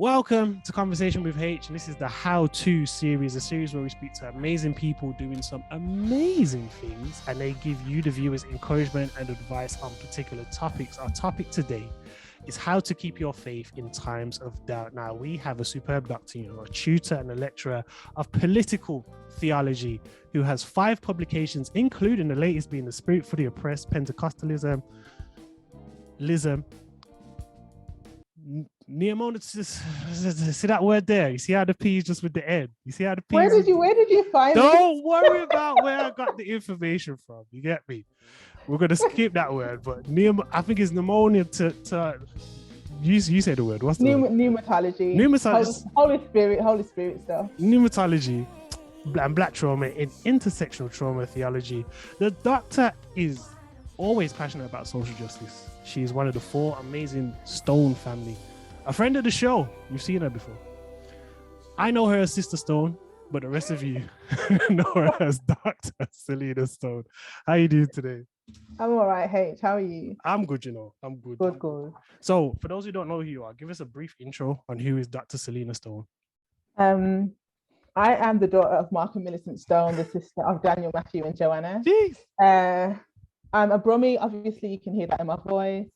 Welcome to Conversation with Haych, and this is the How-To series, a series where we speak to amazing people doing some amazing things, and they give you, the viewers, encouragement and advice on particular topics. Our topic today is how to keep your faith in times of doubt. Now, we have a superb doctor, a tutor and a lecturer of political theology who has 5 publications, including the latest being The Spirit for the Oppressed, Pentecostalism, Neomonatism. See that word there? You see how the P is just with the N? You see how the P? Where did you find it? Don't worry about where I got the information from. You get me? We're gonna skip that word, but I think it's pneumonia to you say the word. What's the word? Pneumatology. Holy Spirit stuff. Pneumatology and black trauma in intersectional trauma theology. The doctor is always passionate about social justice. She's one of the 4 amazing Stone family. A friend of the show. You've seen her before. I know her as Sister Stone, but the rest of you know her as Dr. Selena Stone. How are you doing today? I'm all right, Haych. How are you? I'm good, I'm good. Good. So, for those who don't know who you are, give us a brief intro on who is Dr. Selena Stone. I am the daughter of Mark and Millicent Stone, the sister of Daniel, Matthew, and Joanna. Jeez. I'm a Brummie. Obviously, you can hear that in my voice.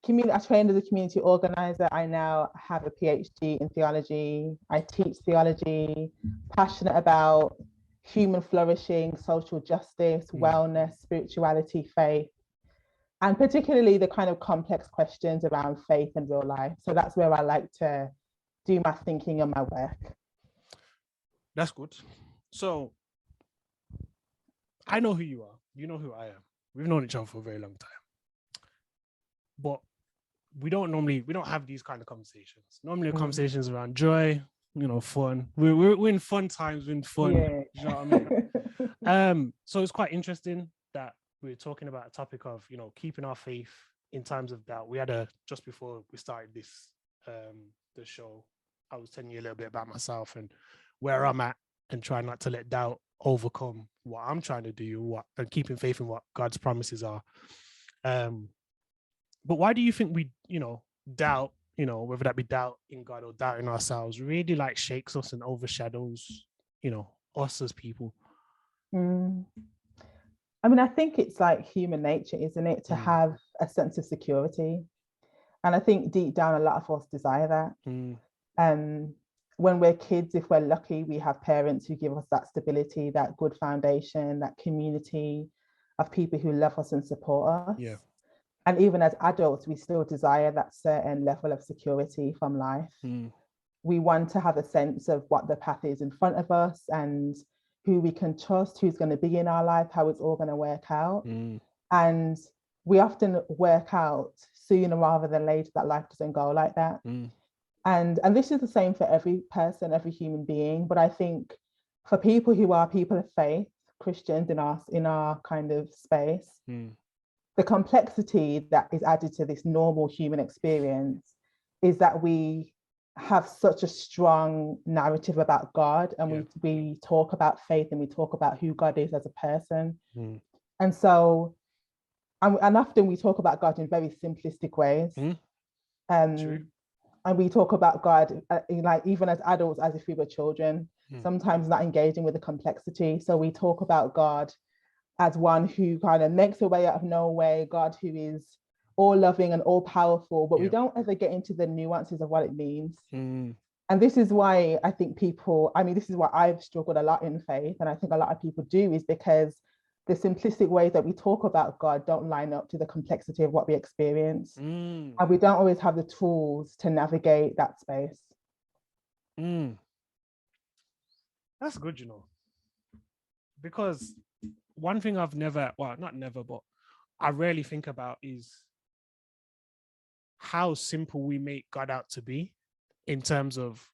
I trained as a community organizer. I now have a PhD in theology. I teach theology, passionate about human flourishing, social justice, wellness, spirituality, faith, and particularly the kind of complex questions around faith and real life. So that's where I like to do my thinking and my work. That's good. So I know who you are. You know who I am. We've known each other for a very long time. But we don't have these kind of conversations. Normally the conversations around joy, fun. We're in fun times, we're in fun. Yeah. You know what I mean? So it's quite interesting that we're talking about a topic of, keeping our faith in times of doubt. We had just before we started this the show, I was telling you a little bit about myself and where I'm at and trying not to let doubt overcome what I'm trying to do, and keeping faith in what God's promises are. But why do you think we, doubt, whether that be doubt in God or doubt in ourselves, really shakes us and overshadows, us as people? I mean, I think it's like human nature, isn't it, to have a sense of security. And I think deep down, a lot of us desire that. When we're kids, if we're lucky, we have parents who give us that stability, that good foundation, that community of people who love us and support us. Yeah. And even as adults, we still desire that certain level of security from life. We want to have a sense of what the path is in front of us and who we can trust, who's going to be in our life, how it's all going to work out. And we often work out sooner rather than later that life doesn't go like that. And this is the same for every person, every human being. But I think for people who are people of faith, Christians in our kind of space, the complexity that is added to this normal human experience is that we have such a strong narrative about God, and we talk about faith and we talk about who God is as a person. And so, and often we talk about God in very simplistic ways. And we talk about God, even as adults, as if we were children, sometimes not engaging with the complexity. So we talk about God as one who kind of makes a way out of no way, God who is all loving and all powerful, but we don't ever get into the nuances of what it means. And this is why I think this is why I've struggled a lot in faith, and I think a lot of people do, is because the simplistic ways that we talk about God don't line up to the complexity of what we experience. And we don't always have the tools to navigate that space. That's good, because one thing I've but I rarely think about is how simple we make God out to be, in terms of,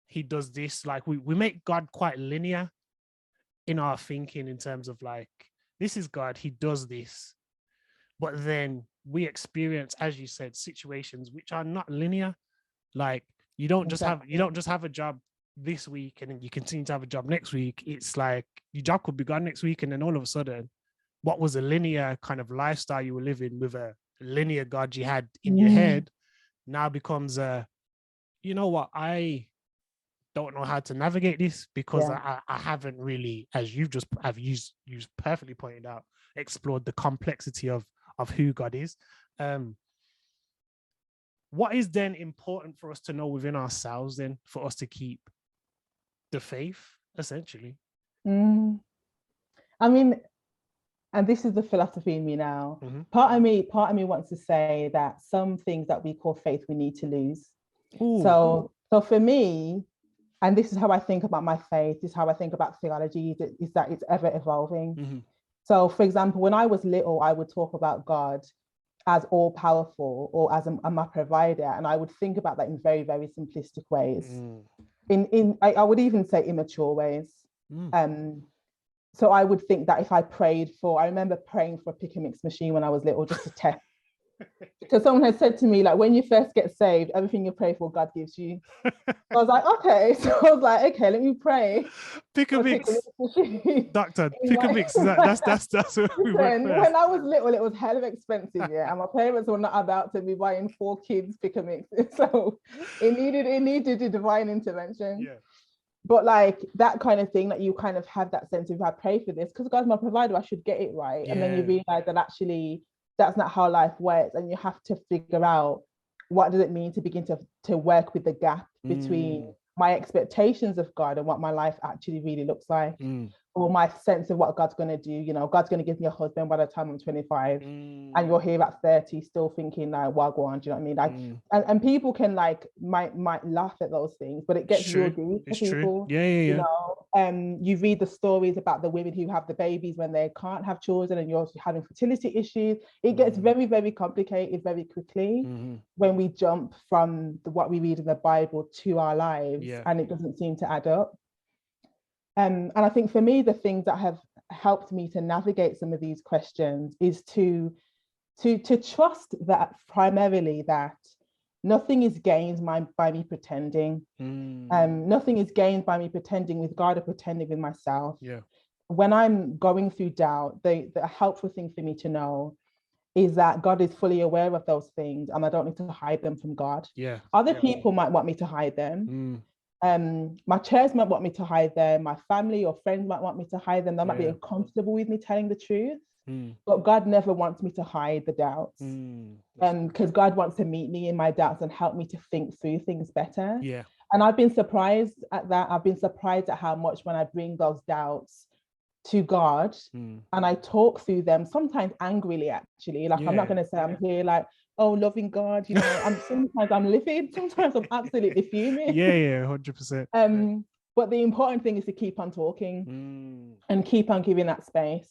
he does this, we make God quite linear in our thinking, in terms of this is God, he does this. But then we experience, as you said, situations which are not linear. You don't just have a job this week and then you continue to have a job next week. It's like your job could be gone next week, and then all of a sudden, what was a linear kind of lifestyle you were living with a linear God you had in your head now becomes a you know what, I don't know how to navigate this because I haven't really, as you've just have used perfectly pointed out, explored the complexity of who God is. What is then important for us to know within ourselves then for us to keep the faith, essentially? I mean, and this is the philosophy in me now. Part of me wants to say that some things that we call faith we need to lose. So for me, and this is how I think about my faith, this is how I think about theology, is that it's ever evolving. So for example, when I was little, I would talk about God as all powerful or as my provider, and I would think about that in very, very simplistic ways. I would even say immature ways. So I would think that if I remember praying for a pick and mix machine when I was little just to test. Because someone had said to me, like, when you first get saved, everything you pray for, God gives you. I was like, okay. So I was like, okay, let me pray. Pick a mix. Doctor, pick a mix. That's what we went first. When I was little, it was hell of expensive, yeah. And my parents were not about to be buying 4 kids pick a mix. So it needed a divine intervention. Yeah. But like that kind of thing, that you kind of have that sense of, if I pray for this, because God's my provider, I should get it right. And then you realize that actually that's not how life works. And you have to figure out, what does it mean to begin to work with the gap between my expectations of God and what my life actually really looks like, or my sense of what God's going to do. You know, God's going to give me a husband by the time I'm 25, and you're here at 30 still thinking like, well, go on, do you know what I mean? Like, and people can like might laugh at those things, but it gets real deep for people. You know, you read the stories about the women who have the babies when they can't have children, and you're having fertility issues. It gets very, very complicated very quickly when we jump from what we read in the Bible to our lives, and it doesn't seem to add up. And I think for me, the things that have helped me to navigate some of these questions is to trust that primarily that nothing is gained by me pretending. Nothing is gained by me pretending with God or pretending with myself. When I'm going through doubt, the helpful thing for me to know is that God is fully aware of those things, and I don't need to hide them from God. Other people might want me to hide them. My church might want me to hide them. My family or friends might want me to hide them. They might be uncomfortable with me telling the truth. But God never wants me to hide the doubts. Because God wants to meet me in my doubts and help me to think through things better. And I've been surprised at that. I've been surprised at how much when I bring those doubts to God and I talk through them, sometimes angrily, actually. Like, I'm not going to say I'm here like, oh, loving God, you know, sometimes I'm livid, sometimes I'm absolutely fuming. 100%. But the important thing is to keep on talking and keep on giving that space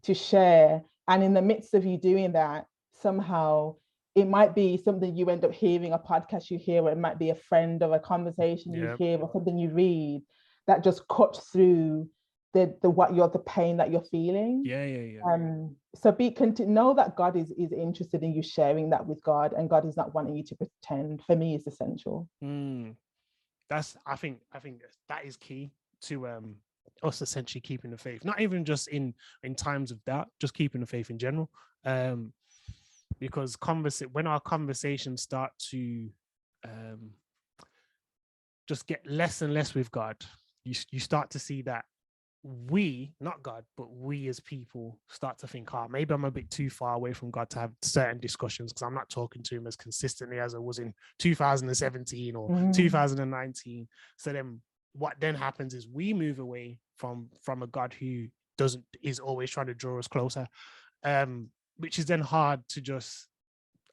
to share. And in the midst of you doing that, somehow it might be something you end up hearing, a podcast you hear, or it might be a friend or a conversation you hear, or something you read that just cuts through the pain that you're feeling. So know that God is interested in you sharing that with God, and God is not wanting you to pretend. For me, is essential. I think that is key to us essentially keeping the faith, not even just in times of doubt, just keeping the faith in general. Because when our conversations start to just get less and less with God, you start to see that we, not God, but we as people start to think, maybe I'm a bit too far away from God to have certain discussions, because I'm not talking to him as consistently as I was in 2017 or 2019. So then what then happens is we move away from a God who is always trying to draw us closer, which is then hard to just,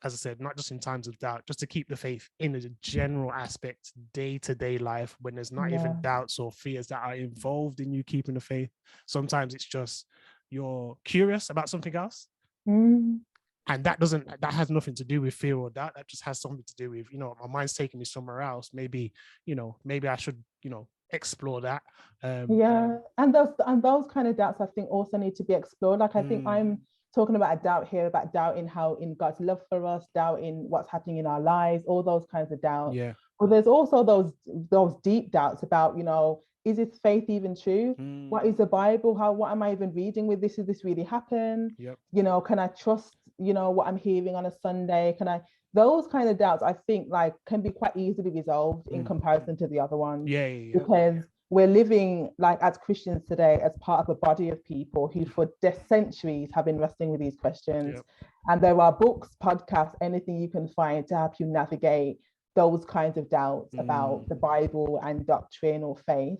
as I said, not just in times of doubt, just to keep the faith in a general aspect, day-to-day life, when there's not even doubts or fears that are involved in you keeping the faith. Sometimes it's just you're curious about something else. And that has nothing to do with fear or doubt. That just has something to do with, my mind's taking me somewhere else. Maybe I should, explore that. And those kind of doubts, I think, also need to be explored. Like, I think I'm talking about a doubt here, about doubt in God's love for us, doubt in what's happening in our lives, all those kinds of doubts. But there's also those deep doubts about, is this faith even true? What is the Bible? What am I even reading with this? Is this really happen? Can I trust, what I'm hearing on a Sunday? those kind of doubts, I think, like, can be quite easily resolved in comparison to the other ones. Because we're living, like, as Christians today, as part of a body of people who for centuries have been wrestling with these questions. And there are books, podcasts, anything you can find to help you navigate those kinds of doubts about the Bible and doctrine or faith.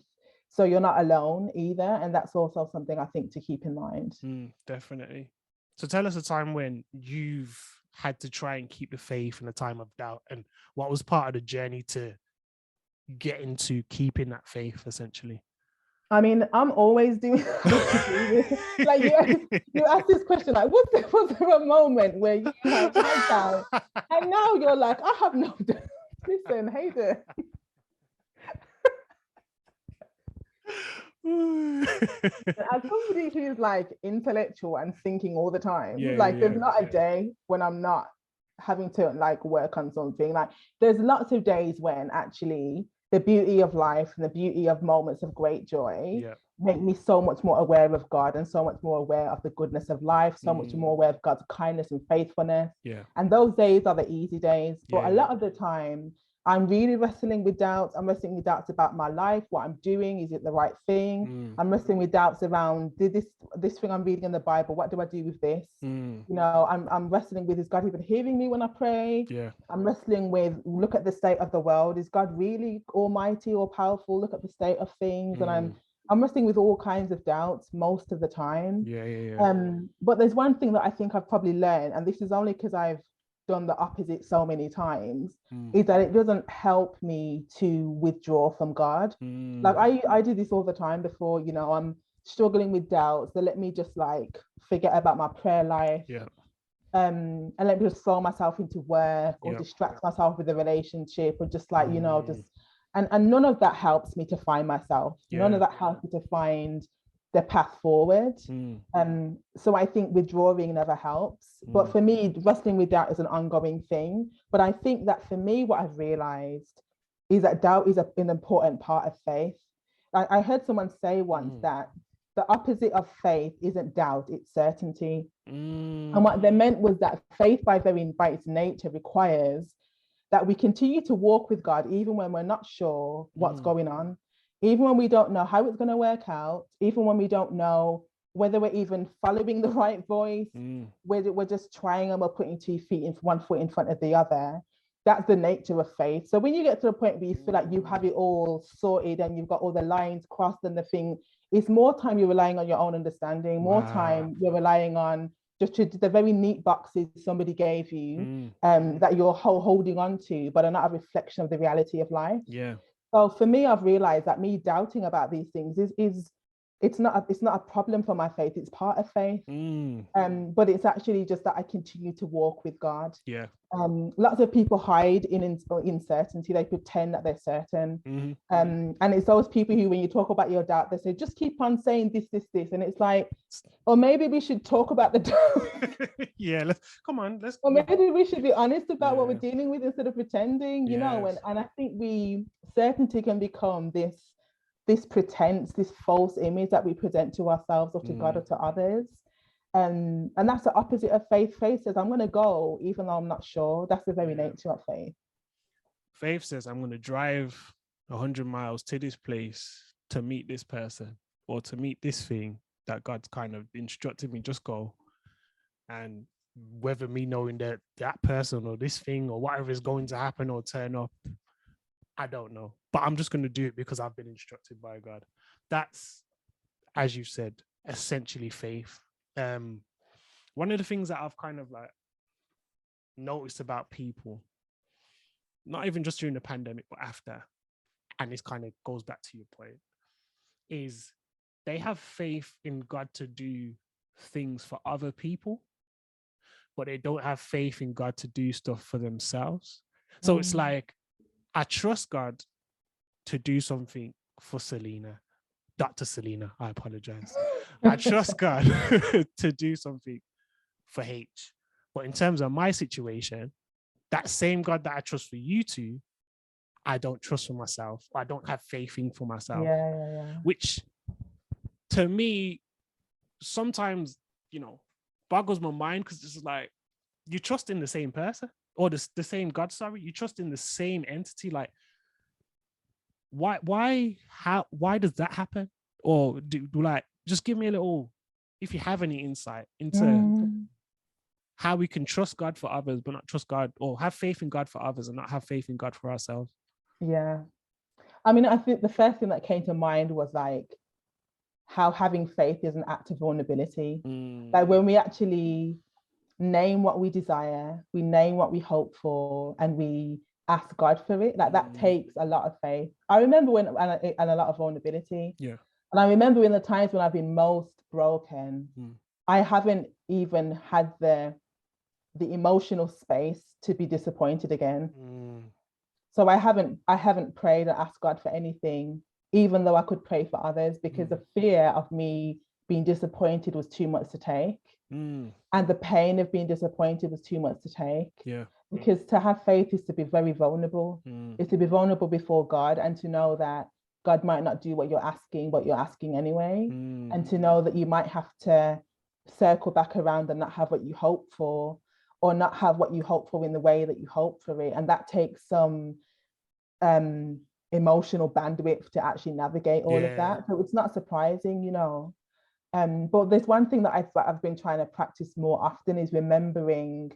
So you're not alone either. And that's also something I think to keep in mind. Definitely. So tell us a time when you've had to try and keep the faith in a time of doubt, and what was part of the journey to get into keeping that faith, essentially. I mean, I'm always doing like you ask this question, like, was there a moment where you had doubt and now you're like, I have no doubt. Listen, hey there. As somebody who's like intellectual and thinking all the time, there's not a day when I'm not having to like work on something. Like, there's lots of days when actually the beauty of life and the beauty of moments of great joy make me so much more aware of God and so much more aware of the goodness of life, so much more aware of God's kindness and faithfulness. And those days are the easy days. But a lot of the time, I'm really wrestling with doubts. I'm wrestling with doubts about my life, what I'm doing, is it the right thing? I'm wrestling with doubts around, did this thing I'm reading in the Bible, what do I do with this? You know, I'm wrestling with, is God even hearing me when I pray? I'm wrestling with, look at the state of the world. Is God really almighty or powerful? Look at the state of things. And I'm wrestling with all kinds of doubts most of the time. But there's one thing that I think I've probably learned, and this is only because I've done the opposite so many times, is that it doesn't help me to withdraw from God. Like I do this all the time before, you know, I'm struggling with doubts, so let me just like forget about my prayer life, and let me just throw myself into work or distract myself with a relationship, or just like, you know, just and none of that helps me to find myself. None of that helps me to find the path forward. So I think withdrawing never helps. But for me, wrestling with doubt is an ongoing thing. But I think that for me, what I've realized is that doubt is an important part of faith. I heard someone say once that the opposite of faith isn't doubt, it's certainty. And what they meant was that faith by its nature requires that we continue to walk with God even when we're not sure what's going on, even when we don't know how it's going to work out, even when we don't know whether we're even following the right voice, whether we're just trying and we're putting one foot in front of the other. That's the nature of faith. So when you get to the point where you feel like you have it all sorted and you've got all the lines crossed and the thing, it's more time you're relying on your own understanding, more time you're relying on just the very neat boxes somebody gave you that you're holding on to, but are not a reflection of the reality of life. So for me, I've realized that me doubting about these things is it's not a problem for my faith. It's part of faith. But it's actually just that I continue to walk with God. Lots of people hide in uncertainty. They pretend that they're certain. And it's those people who, when you talk about your doubt, they say, just keep on saying this. And it's like, or maybe we should talk about the doubt. Or maybe we should be honest about what we're dealing with instead of pretending, you know. And I think certainty can become this pretense, this false image that we present to ourselves or to God or to others. And that's the opposite of faith. Faith says, I'm going to go even though I'm not sure. That's the very nature of faith. Faith says, I'm going to drive 100 miles to this place to meet this person or to meet this thing that God's kind of instructed me, just go. And whether me knowing that person or this thing or whatever is going to happen or turn up, I don't know. But I'm just going to do it because I've been instructed by God. That's, as you said, essentially faith. One of the things that I've kind of like noticed about people, not even just during the pandemic, but after, and this kind of goes back to your point, is they have faith in God to do things for other people, but they don't have faith in God to do stuff for themselves. So it's like, I trust God to do something for Selena, Dr. Selena, I apologize. I trust God to do something for Haych. But in terms of my situation, that same God that I trust for you two, I don't trust for myself. I don't have faith in for myself. Which to me, sometimes, you know, boggles my mind, because it's like, you trust in the same person. or the same God, sorry, you trust in the same entity. Like, why does that happen? Or do like, just give me a little, if you have any insight into how we can trust God for others, but not trust God, or have faith in God for others and not have faith in God for ourselves. Yeah. I mean, I think the first thing that came to mind was like how having faith is an act of vulnerability. Like when we actually name what we desire, we name what we hope for, and we ask God for it, like that takes a lot of faith. I remember when, and a lot of vulnerability. Yeah. And I remember in the times when I've been most broken, I haven't even had the emotional space to be disappointed again. So I haven't prayed or asked God for anything, even though I could pray for others, because the fear of me being disappointed was too much to take. And the pain of being disappointed was too much to take. Yeah. Because to have faith is to be very vulnerable. It's to be vulnerable before God and to know that God might not do what you're asking, but you're asking anyway. And to know that you might have to circle back around and not have what you hope for, or not have what you hope for in the way that you hope for it. And that takes some emotional bandwidth to actually navigate all of that. So it's not surprising, you know. But there's one thing that I've been trying to practice more often is remembering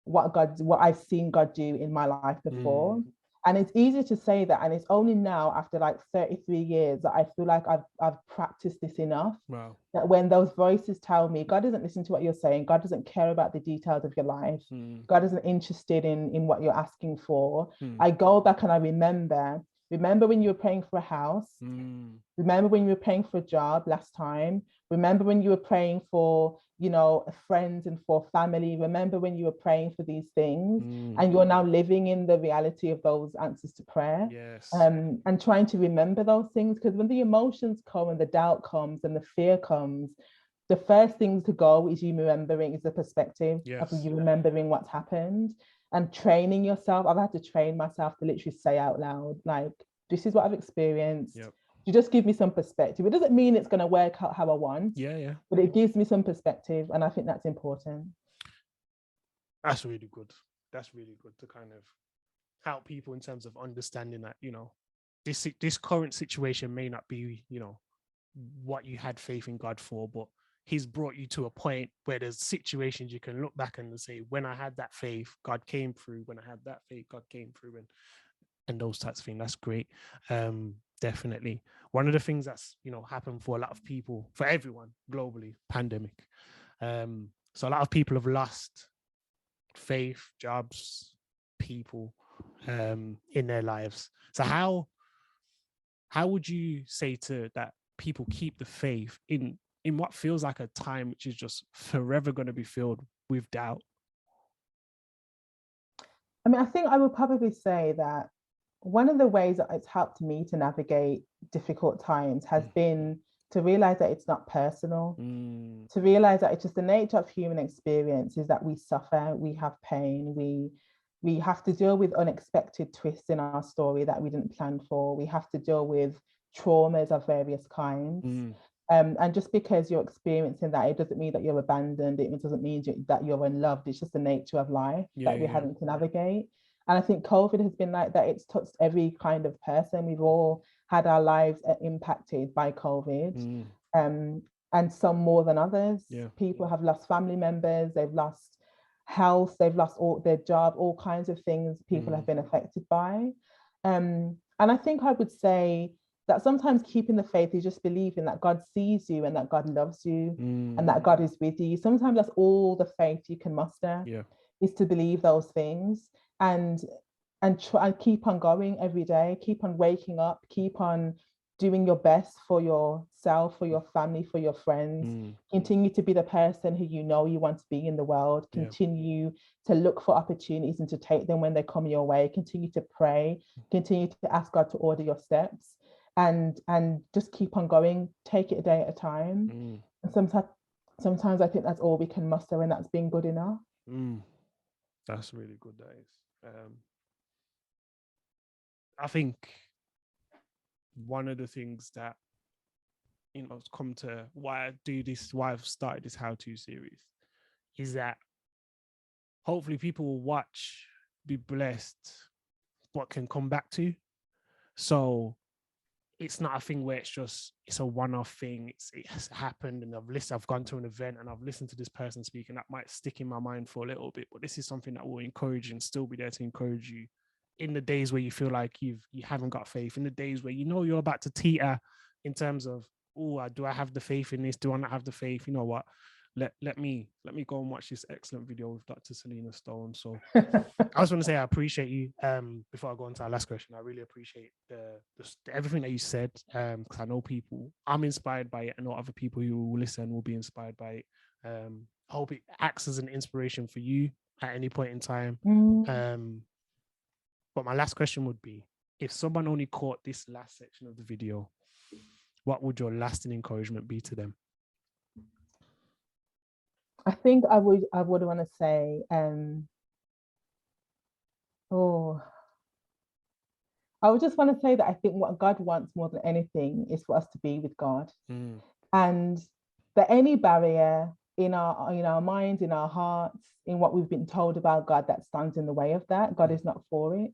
what I've seen God do in my life before. And it's easy to say that, and it's only now after like 33 years that I feel like I've practiced this enough. Wow. That when those voices tell me God doesn't listen to what you're saying, God doesn't care about the details of your life, God isn't interested in what you're asking for, I go back and I remember when you were praying for a house, remember when you were praying for a job last time, remember when you were praying for, you know, friends and for family, remember when you were praying for these things, and you're now living in the reality of those answers to prayer. Yes. And trying to remember those things, because when the emotions come and the doubt comes and the fear comes, the first thing to go is you remembering, is the perspective of you remembering what's happened, and training yourself. I've had to train myself to literally say out loud, like, this is what I've experienced. You just give me some perspective. It doesn't mean it's going to work out how I want. But it gives me some perspective, and I think that's important. That's really good. That's really good to kind of help people in terms of understanding that, you know, this current situation may not be, you know, what you had faith in God for, but he's brought you to a point where there's situations you can look back and say, when I had that faith, God came through. When I had that faith, God came through, and those types of things. That's great. Definitely. One of the things that's, you know, happened for a lot of people, for everyone globally, pandemic. So a lot of people have lost faith, jobs, people in their lives. So how would you say to that people keep the faith in what feels like a time which is just forever going to be filled with doubt? I mean, I think I would probably say that one of the ways that it's helped me to navigate difficult times has been to realize that it's not personal, to realize that it's just the nature of human experience is that we suffer, we have pain, we have to deal with unexpected twists in our story that we didn't plan for. We have to deal with traumas of various kinds. And just because you're experiencing that, it doesn't mean that you're abandoned. It doesn't mean that you're unloved. It's just the nature of life that we're having to navigate. And I think COVID has been like that. It's touched every kind of person. We've all had our lives impacted by COVID, and some more than others. People have lost family members, they've lost health, they've lost all their job, all kinds of things people have been affected by. And I think I would say that sometimes keeping the faith is just believing that God sees you and that God loves you and that God is with you. Sometimes that's all the faith you can muster, is to believe those things and try and keep on going every day, keep on waking up, keep on doing your best for yourself, for your family, for your friends. Continue to be the person who you know you want to be in the world. Continue to look for opportunities and to take them when they come your way. Continue to pray, continue to ask God to order your steps, and just keep on going. Take it a day at a time. And sometimes I think that's all we can muster, and that's being good enough. That's really good. That is. I think one of the things that, you know, has come to why I do this, why I've started this how-to series, is that hopefully people will watch, be blessed, what can come back to. So it's not a thing where it's a one-off thing. It has happened and I've gone to an event and I've listened to this person speak, and that might stick in my mind for a little bit, but this is something that will encourage and still be there to encourage you in the days where you feel like you haven't got faith, in the days where you're about to teeter in terms of, oh, do I have the faith in this? Do I not have the faith? You know what? Let me go and watch this excellent video with Dr. Selena Stone. So I just want to say I appreciate you. Before I go on to our last question, I really appreciate the everything that you said. Because I know I'm inspired by it. I know other people who will listen will be inspired by it. I hope it acts as an inspiration for you at any point in time. But my last question would be, if someone only caught this last section of the video, what would your lasting encouragement be to them? I think I would want to say, I would just want to say that I think what God wants more than anything is for us to be with God. And that any barrier in our minds, in our hearts, in what we've been told about God that stands in the way of that, God is not for it.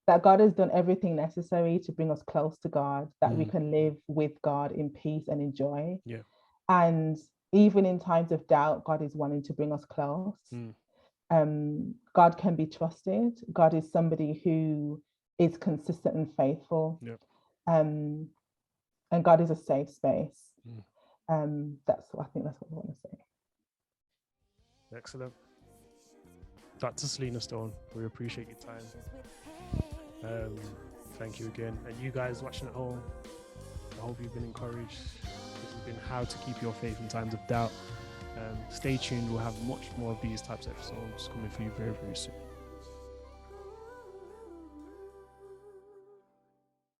That God has done everything necessary to bring us close to God, that we can live with God in peace and in joy. Yeah. And even in times of doubt, God is wanting to bring us close. God can be trusted. God is somebody who is consistent and faithful. Yeah. And God is a safe space. I think that's what I want to say. Excellent. Dr. Selena Stone, we appreciate your time. Thank you again. And you guys watching at home, I hope you've been encouraged. This has been how to keep your faith in times of doubt. Stay tuned. We'll have much more of these types of episodes coming for you very, very soon.